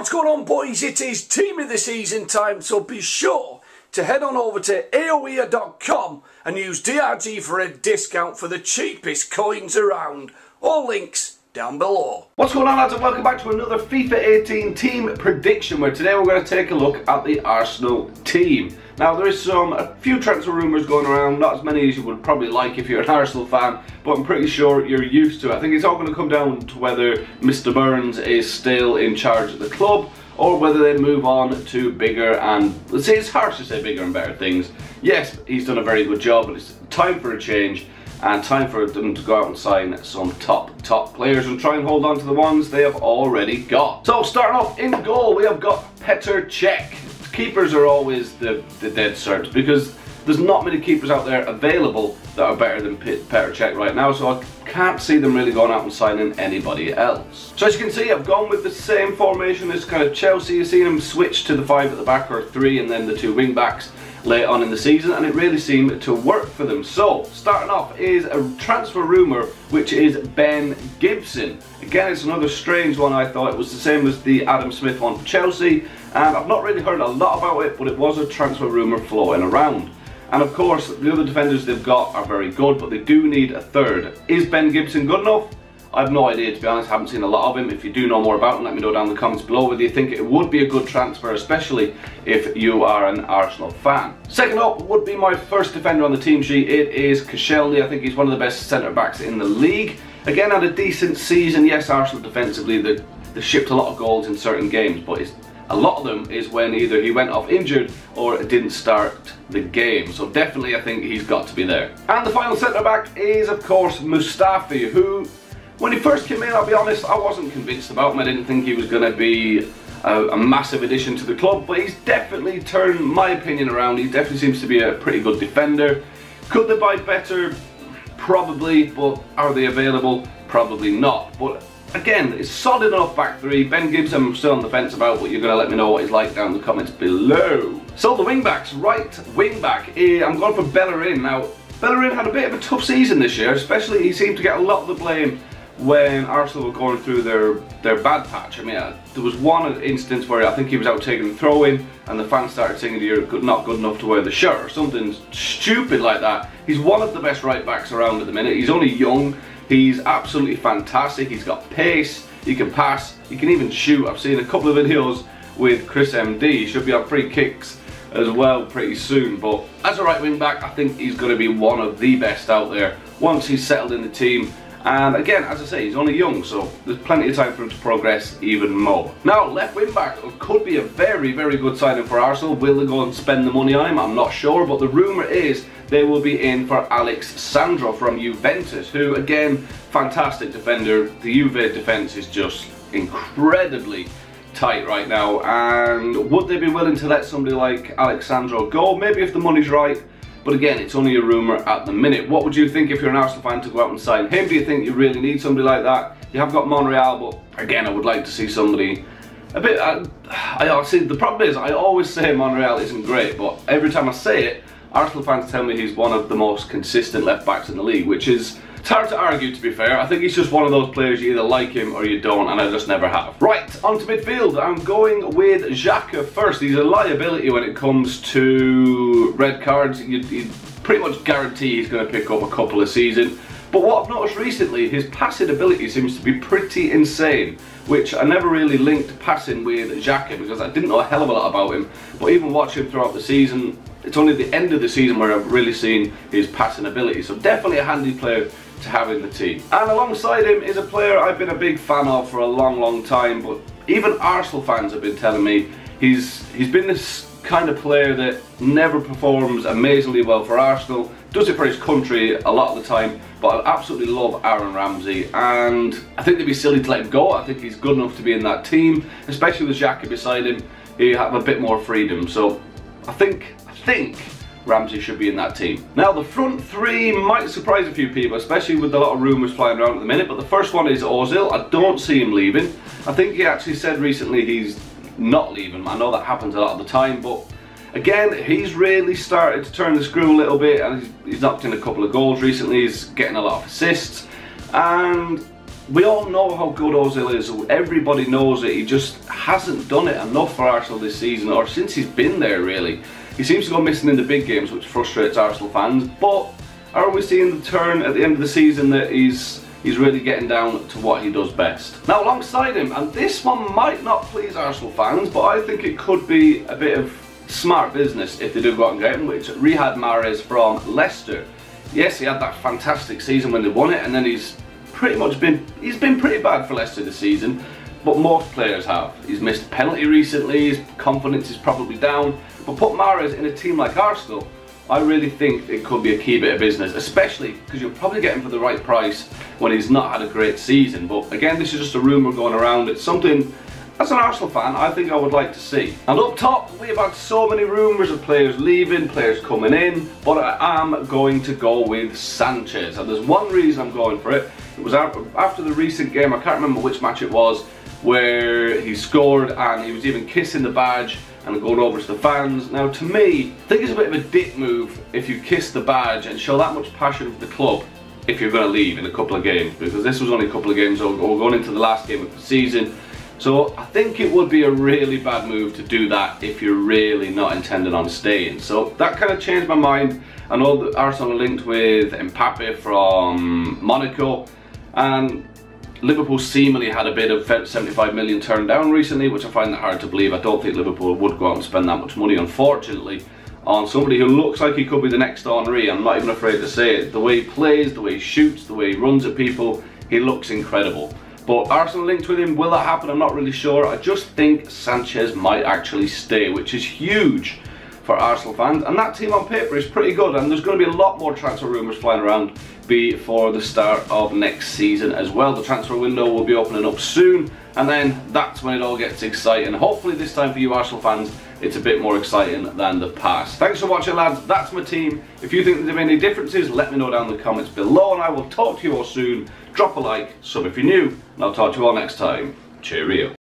What's going on, boys? It is team of the season time, so be sure to head on over to aoea.com and use DRG for a discount for the cheapest coins around. All links down below. What's going on, lads, and welcome back to another FIFA 18 team prediction, where today we're going to take a look at the Arsenal team. Now, there is a few transfer rumours going around, not as many as you would probably like if you're an Arsenal fan, but I'm pretty sure you're used to it. I think it's all going to come down to whether Mr. Burns is still in charge of the club, or whether they move on to bigger and, let's say, it's harsh to say bigger and better things. Yes, he's done a very good job, but it's time for a change, and time for them to go out and sign some top players and try and hold on to the ones they have already got. So, starting off in goal, we have got Petr Cech. Keepers are always the dead cert, because there's not many keepers out there available that are better than Petr Cech right now, so I can't see them really going out and signing anybody else. So as you can see, I've gone with the same formation as kind of Chelsea. You've seen them switch to the 5 at the back, or 3, and then the 2 wing backs late on in the season, and it really seemed to work for them. So starting off is a transfer rumour, which is Ben Gibson. Again, it's another strange one. I thought it was the same as the Adam Smith one for Chelsea, and I've not really heard a lot about it, but it was a transfer rumour floating around. And of course, the other defenders they've got are very good, but they do need a third. Is Ben Gibson good enough? I have no idea, to be honest. I haven't seen a lot of him. If you do know more about him, let me know down in the comments below whether you think it would be a good transfer, especially if you are an Arsenal fan. Second up would be my first defender on the team sheet. It is Koscielny. I think he's one of the best centre-backs in the league. Again, had a decent season. Yes, Arsenal defensively, they shipped a lot of goals in certain games, but a lot of them is when either he went off injured or didn't start the game. So definitely I think he's got to be there. And the final centre-back is, of course, Mustafi, who, when he first came in, I'll be honest, I wasn't convinced about him. I didn't think he was going to be a massive addition to the club, but he's definitely turned my opinion around. He definitely seems to be a pretty good defender. Could they buy better? Probably, but are they available? Probably not. But again, it's solid enough back 3. Ben Gibson I'm still on the fence about, but you're going to let me know what he's like down in the comments below. So the wing backs, right wing back, I'm going for Bellerin. Now, Bellerin had a bit of a tough season this year, especially he seemed to get a lot of the blame when Arsenal were going through their bad patch. I mean, there was one instance where I think he was out taking a throw in and the fans started singing you're not good enough to wear the shirt, or something stupid like that. He's one of the best right backs around at the minute. He's only young, he's absolutely fantastic, he's got pace, he can pass, he can even shoot. I've seen a couple of videos with Chris MD, he should be on free kicks as well pretty soon, but as a right wing back I think he's going to be one of the best out there once he's settled in the team. And again, as I say, he's only young, so there's plenty of time for him to progress even more. Now, left wing back could be a very, very good signing for Arsenal. Will they go and spend the money on him? I'm not sure, but the rumour is they will be in for Alex Sandro from Juventus, who, again, fantastic defender. The Juve defence is just incredibly tight right now, and would they be willing to let somebody like Alex Sandro go? Maybe if the money's right. But again, it's only a rumour at the minute. What would you think if you're an Arsenal fan to go out and sign him? Do you think you really need somebody like that? You have got Monreal, but again, I would like to see somebody a bit... I see, the problem is, I always say Monreal isn't great, but every time I say it, Arsenal fans tell me he's one of the most consistent left backs in the league, which is... It's hard to argue, to be fair. I think he's just one of those players you either like him or you don't, and I just never have. Right, on to midfield. I'm going with Xhaka first. He's a liability when it comes to red cards. You pretty much guarantee he's going to pick up a couple a season. But what I've noticed recently, his passing ability seems to be pretty insane, which I never really linked passing with Xhaka because I didn't know a hell of a lot about him. But even watching him throughout the season, it's only the end of the season where I've really seen his passing ability. So definitely a handy player to have in the team. And alongside him is a player I've been a big fan of for a long time, but even Arsenal fans have been telling me he's been this kind of player that never performs amazingly well for Arsenal, does it for his country a lot of the time, but I absolutely love Aaron Ramsey, and I think they'd be silly to let him go. I think he's good enough to be in that team, especially with Xhaka beside him. He have a bit more freedom, so I think Ramsey should be in that team. Now, the front 3 might surprise a few people, especially with a lot of rumours flying around at the minute, but the first one is Ozil. I don't see him leaving. I think he actually said recently he's not leaving. I know that happens a lot of the time, but again, he's really started to turn the screw a little bit, and he's knocked in a couple of goals recently. He's getting a lot of assists, and we all know how good Ozil is. Everybody knows it. He just hasn't done it enough for Arsenal this season, or since he's been there really. He seems to go missing in the big games, which frustrates Arsenal fans. But are we seeing the turn at the end of the season that he's really getting down to what he does best? Now alongside him, and this one might not please Arsenal fans, but I think it could be a bit of smart business if they do go out and get him, which Riyad Mahrez from Leicester. Yes, he had that fantastic season when they won it, and then he's been pretty bad for Leicester this season, but most players have. He's missed a penalty recently, his confidence is probably down, but put Mahrez in a team like Arsenal, I really think it could be a key bit of business, especially because you'll probably get him for the right price when he's not had a great season. But again, this is just a rumour going around. It's something, as an Arsenal fan, I think I would like to see. And up top, we have had so many rumours of players leaving, players coming in, but I am going to go with Sanchez. And there's one reason I'm going for it. It was after the recent game, I can't remember which match it was, where he scored and he was even kissing the badge and going over to the fans. Now to me, I think it's a bit of a dick move if you kiss the badge and show that much passion for the club if you're going to leave in a couple of games, because this was only a couple of games or going into the last game of the season. So I think it would be a really bad move to do that if you're really not intending on staying. So that kind of changed my mind. I know that Arsenal are linked with Mbappe from Monaco, and Liverpool seemingly had a bid of 75 million turned down recently, which I find that hard to believe. I don't think Liverpool would go out and spend that much money, unfortunately, on somebody who looks like he could be the next Henry. I'm not even afraid to say it. The way he plays, the way he shoots, the way he runs at people, he looks incredible. But Arsenal linked with him, will that happen? I'm not really sure. I just think Sanchez might actually stay, which is huge for Arsenal fans, and that team on paper is pretty good, and there's going to be a lot more transfer rumours flying around before the start of next season as well. The transfer window will be opening up soon, and then that's when it all gets exciting. Hopefully this time for you Arsenal fans, it's a bit more exciting than the past. Thanks for watching, lads. That's my team. If you think there's any differences, let me know down in the comments below, and I will talk to you all soon. Drop a like, sub if you're new, and I'll talk to you all next time. Cheerio.